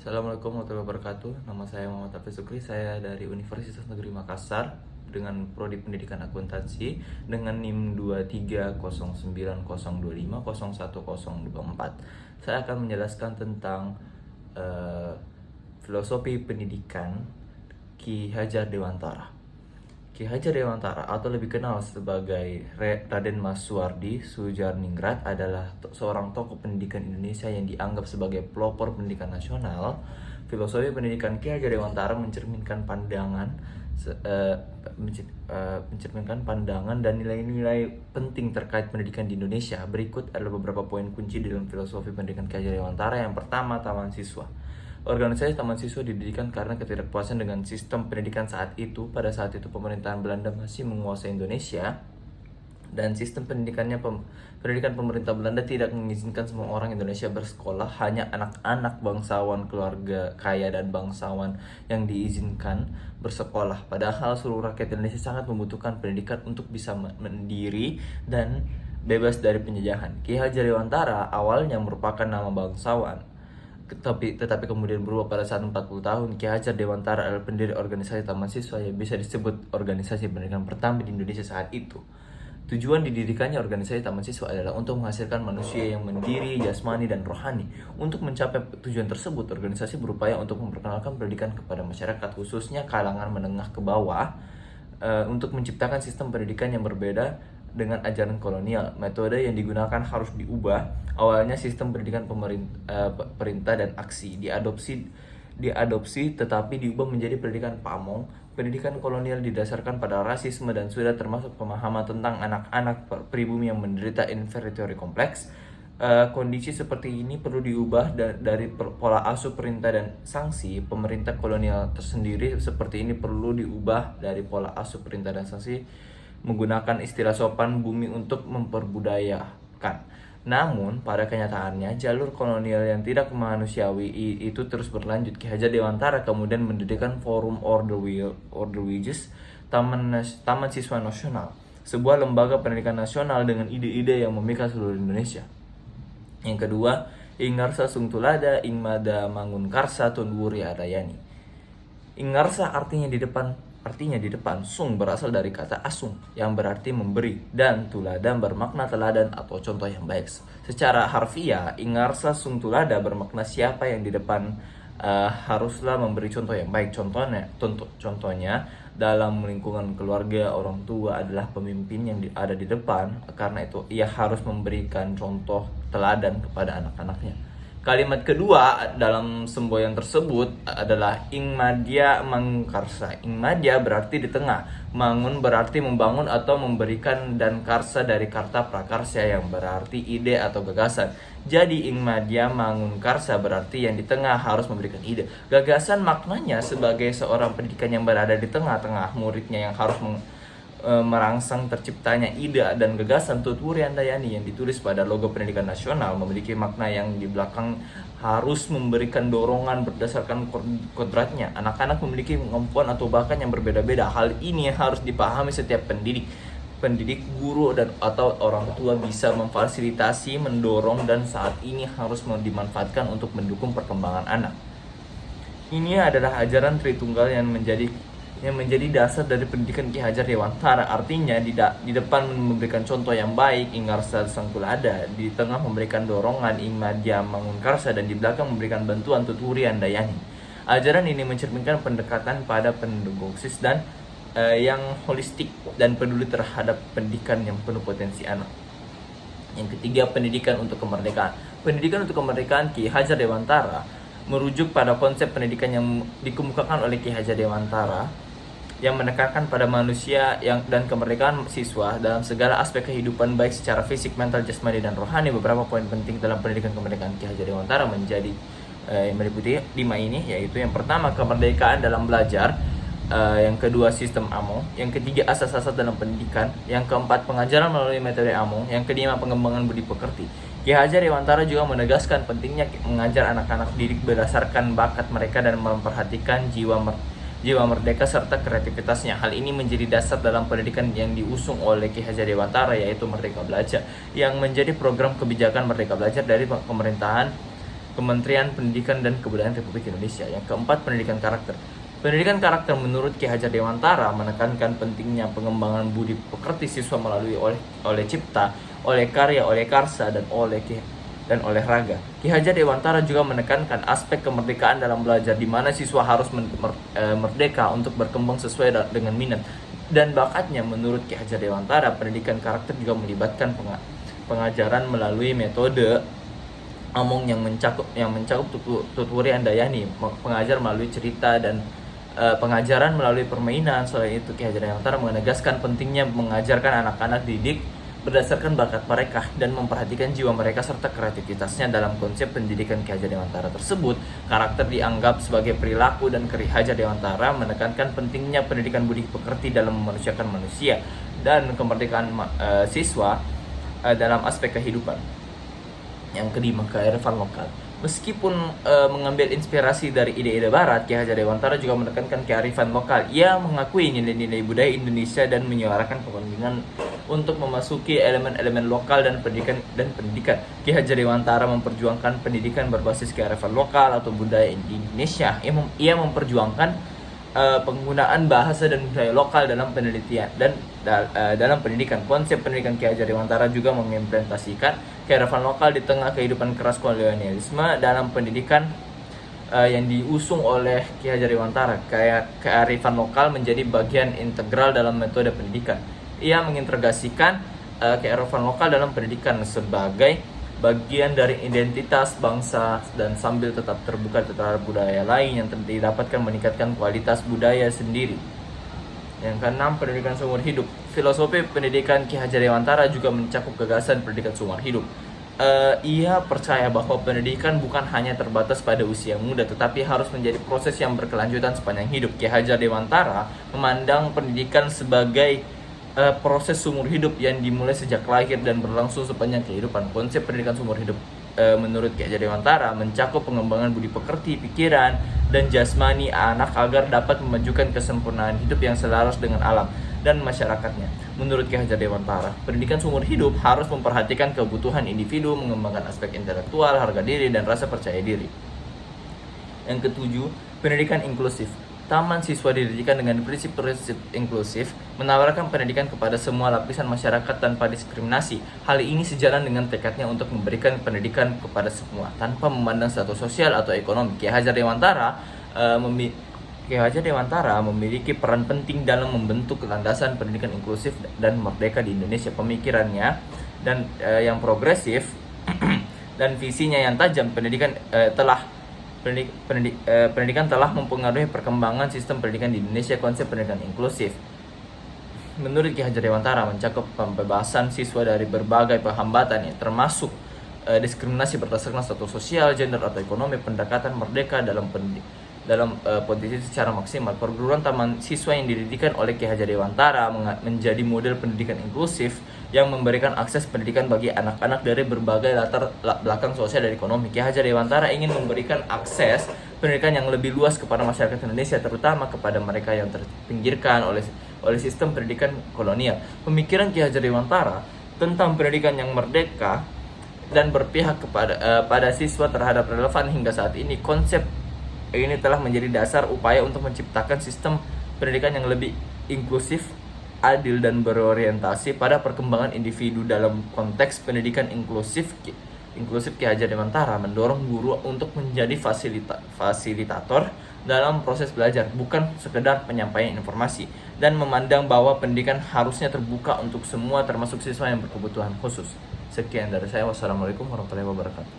Assalamualaikum warahmatullahi wabarakatuh. Nama saya Muhammad Hafiz Sukri. Saya dari Universitas Negeri Makassar dengan Prodi Pendidikan Akuntansi dengan NIM 230900250124. Saya akan menjelaskan tentang filosofi pendidikan Ki Hajar Dewantara. Ki Hajar Dewantara atau lebih kenal sebagai Raden Mas Suwardi Sudjarningrat adalah seorang tokoh pendidikan Indonesia yang dianggap sebagai pelopor pendidikan nasional. Filosofi pendidikan Ki Hajar Dewantara mencerminkan pandangan dan nilai-nilai penting terkait pendidikan di Indonesia. Berikut adalah beberapa poin kunci dalam filosofi pendidikan Ki Hajar Dewantara. Yang pertama, taman siswa. Organisasi taman siswa didirikan karena ketidakpuasan dengan sistem pendidikan saat itu. Pada saat itu pemerintahan Belanda masih menguasai Indonesia dan sistem pendidikan pemerintah Belanda tidak mengizinkan semua orang Indonesia bersekolah. Hanya anak-anak bangsawan, keluarga kaya dan bangsawan yang diizinkan bersekolah. Padahal seluruh rakyat Indonesia sangat membutuhkan pendidikan untuk bisa mandiri dan bebas dari penjajahan. Ki Hajar Dewantara awalnya merupakan nama bangsawan, tetapi kemudian berubah pada saat 40 tahun. Ki Hajar Dewantara adalah pendiri organisasi Taman Siswa yang bisa disebut organisasi pendidikan pertama di Indonesia saat itu. Tujuan didirikannya organisasi Taman Siswa adalah untuk menghasilkan manusia yang mandiri, jasmani, dan rohani. Untuk mencapai tujuan tersebut, organisasi berupaya untuk memperkenalkan pendidikan kepada masyarakat, khususnya kalangan menengah ke bawah, untuk menciptakan sistem pendidikan yang berbeda dengan ajaran kolonial. Metode yang digunakan harus diubah. Awalnya sistem pendidikan perintah dan aksi diadopsi tetapi diubah menjadi pendidikan pamong. Pendidikan kolonial didasarkan pada rasisme dan sudah termasuk pemahaman tentang anak-anak pribumi yang menderita inferiority kompleks. Kondisi seperti ini perlu diubah dari pola asuh perintah dan sanksi. Pemerintah kolonial tersendiri seperti ini perlu diubah dari pola asuh perintah dan sanksi menggunakan istilah sopan bumi untuk memperbudayakan. Namun pada kenyataannya jalur kolonial yang tidak manusiawi itu terus berlanjut. Ki Hajar Dewantara kemudian mendirikan Forum Order Wages, Taman Siswa Nasional, sebuah lembaga pendidikan nasional dengan ide-ide yang memikat seluruh Indonesia. Yang kedua, Ingarsa Sungtulada Ingmada Mangunkarsa Tunwuri Adayani. Ingarsa artinya di depan, sung berasal dari kata asung yang berarti memberi, dan tuladan bermakna teladan atau contoh yang baik. Secara harfiah, Ingarsa Sung Tulada bermakna siapa yang di depan haruslah memberi contoh yang baik. Contohnya dalam lingkungan keluarga, orang tua adalah pemimpin yang ada di depan, karena itu ia harus memberikan contoh teladan kepada anak-anaknya. Kalimat kedua dalam semboyan tersebut adalah Ingmadya Mangunkarsa. Ingmadya berarti di tengah, Mangun berarti membangun atau memberikan, dan Karsa dari Karta Prakarsa yang berarti ide atau gagasan. Jadi Ingmadya Mangunkarsa berarti yang di tengah harus memberikan ide. Gagasan maknanya sebagai seorang pendidikan yang berada di tengah-tengah muridnya yang harus merangsang terciptanya ide dan gagasan. Tutwuri Handayani yang ditulis pada logo pendidikan nasional memiliki makna yang di belakang harus memberikan dorongan berdasarkan kodratnya. Anak-anak memiliki kemampuan atau bakat yang berbeda-beda. Hal ini harus dipahami setiap pendidik, guru atau orang tua bisa memfasilitasi, mendorong, dan saat ini harus dimanfaatkan untuk mendukung perkembangan anak. Ini adalah ajaran Tritunggal yang menjadi dasar dari pendidikan Ki Hajar Dewantara. Artinya di depan memberikan contoh yang baik, Ingarsa Sangtulada, di tengah memberikan dorongan, Ingmadya Mangunkarsa, dan di belakang memberikan bantuan, Tutwuri Handayani. Ajaran ini mencerminkan pendekatan pada pedagogis dan yang holistik dan peduli terhadap pendidikan yang penuh potensi anak. Yang ketiga, pendidikan untuk kemerdekaan. Pendidikan untuk kemerdekaan Ki Hajar Dewantara merujuk pada konsep pendidikan yang dikemukakan oleh Ki Hajar Dewantara yang menekankan pada manusia dan kemerdekaan siswa dalam segala aspek kehidupan, baik secara fisik, mental, jasmani, dan rohani. Beberapa poin penting dalam pendidikan kemerdekaan Ki Hajar Dewantara meliputi 5 ini, yaitu yang pertama, kemerdekaan dalam belajar, yang kedua, sistem AMO, yang ketiga, asas-asas dalam pendidikan, yang keempat, pengajaran melalui metode AMO, yang kelima, pengembangan budi pekerti. Ki Hajar Dewantara juga menegaskan pentingnya mengajar anak-anak didik berdasarkan bakat mereka dan memperhatikan jiwa merdeka serta kreativitasnya. Hal ini menjadi dasar dalam pendidikan yang diusung oleh Ki Hajar Dewantara, yaitu Merdeka Belajar, yang menjadi program kebijakan Merdeka Belajar dari pemerintahan Kementerian Pendidikan dan Kebudayaan Republik Indonesia. Yang keempat, pendidikan karakter. Pendidikan karakter menurut Ki Hajar Dewantara menekankan pentingnya pengembangan budi pekerti siswa melalui oleh cipta, oleh karya, oleh karsa, dan oleh raga. Ki Hajar Dewantara juga menekankan aspek kemerdekaan dalam belajar, di mana siswa harus merdeka untuk berkembang sesuai dengan minat dan bakatnya. Menurut Ki Hajar Dewantara, pendidikan karakter juga melibatkan pengajaran melalui metode Among yang mencakup tuturi andayani, pengajar melalui cerita dan pengajaran melalui permainan. Selain itu, Ki Hajar Dewantara menegaskan pentingnya mengajarkan anak-anak didik berdasarkan bakat mereka dan memperhatikan jiwa mereka serta kreativitasnya. Dalam konsep pendidikan Ki Hajar Dewantara tersebut, karakter dianggap sebagai perilaku, dan Ki Hajar Dewantara menekankan pentingnya pendidikan budi pekerti dalam memanusiakan manusia dan kemerdekaan siswa dalam aspek kehidupan. Yang kelima, kearifan lokal. Meskipun mengambil inspirasi dari ide-ide barat, Ki Hajar Dewantara juga menekankan kearifan lokal. Ia mengakui nilai-nilai budaya Indonesia dan menyuarakan kepentingan untuk memasuki elemen-elemen lokal dan pendidikan. Ki Hajar Dewantara memperjuangkan pendidikan berbasis kearifan lokal atau budaya Indonesia. Ia memperjuangkan penggunaan bahasa dan budaya lokal dalam penelitian dan dalam pendidikan. Konsep pendidikan Ki Hajar Dewantara juga mengimplementasikan kearifan lokal di tengah kehidupan keras kolonialisme dalam pendidikan yang diusung oleh Ki Hajar Dewantara. Kearifan lokal menjadi bagian integral dalam metode pendidikan. Ia mengintegrasikan kearifan lokal dalam pendidikan sebagai bagian dari identitas bangsa dan sambil tetap terbuka terhadap budaya lain yang didapatkan meningkatkan kualitas budaya sendiri. Yang keenam, pendidikan seumur hidup. Filosofi pendidikan Ki Hajar Dewantara juga mencakup gagasan pendidikan seumur hidup. Ia percaya bahwa pendidikan bukan hanya terbatas pada usia muda, tetapi harus menjadi proses yang berkelanjutan sepanjang hidup. Ki Hajar Dewantara memandang pendidikan sebagai proses seumur hidup yang dimulai sejak lahir dan berlangsung sepanjang kehidupan. Konsep pendidikan seumur hidup menurut Ki Hajar Dewantara mencakup pengembangan budi pekerti, pikiran, dan jasmani anak agar dapat memajukan kesempurnaan hidup yang selaras dengan alam dan masyarakatnya. Menurut Ki Hajar Dewantara, pendidikan seumur hidup harus memperhatikan kebutuhan individu, mengembangkan aspek intelektual, harga diri, dan rasa percaya diri. Yang ketujuh, pendidikan inklusif. Taman siswa didirikan dengan prinsip-prinsip inklusif, menawarkan pendidikan kepada semua lapisan masyarakat tanpa diskriminasi. Hal ini sejalan dengan tekadnya untuk memberikan pendidikan kepada semua, tanpa memandang status sosial atau ekonomi. Ki Hajar Dewantara memiliki peran penting dalam membentuk landasan pendidikan inklusif dan merdeka di Indonesia. Pemikirannya dan yang progresif dan visinya yang tajam, pendidikan telah mempengaruhi perkembangan sistem pendidikan di Indonesia. Konsep pendidikan inklusif menurut Ki Hajar Dewantara mencakup pembebasan siswa dari berbagai hambatan, termasuk diskriminasi berdasarkan status sosial, gender, atau ekonomi. Pendekatan merdeka dalam posisi secara maksimal. Perguruan taman siswa yang didirikan oleh Ki Hajar Dewantara menjadi model pendidikan inklusif yang memberikan akses pendidikan bagi anak-anak dari berbagai latar belakang sosial dan ekonomi. Ki Hajar Dewantara ingin memberikan akses pendidikan yang lebih luas kepada masyarakat Indonesia, terutama kepada mereka yang terpinggirkan oleh sistem pendidikan kolonial. Pemikiran Ki Hajar Dewantara tentang pendidikan yang merdeka dan berpihak pada siswa terhadap relevan hingga saat ini. Konsep ini telah menjadi dasar upaya untuk menciptakan sistem pendidikan yang lebih inklusif, adil, dan berorientasi pada perkembangan individu. Dalam konteks pendidikan inklusif, Ki Hajar Dewantara mendorong guru untuk menjadi fasilitator dalam proses belajar, bukan sekedar penyampaian informasi, dan memandang bahwa pendidikan harusnya terbuka untuk semua, termasuk siswa yang berkebutuhan khusus. Sekian dari saya. Wassalamualaikum warahmatullahi wabarakatuh.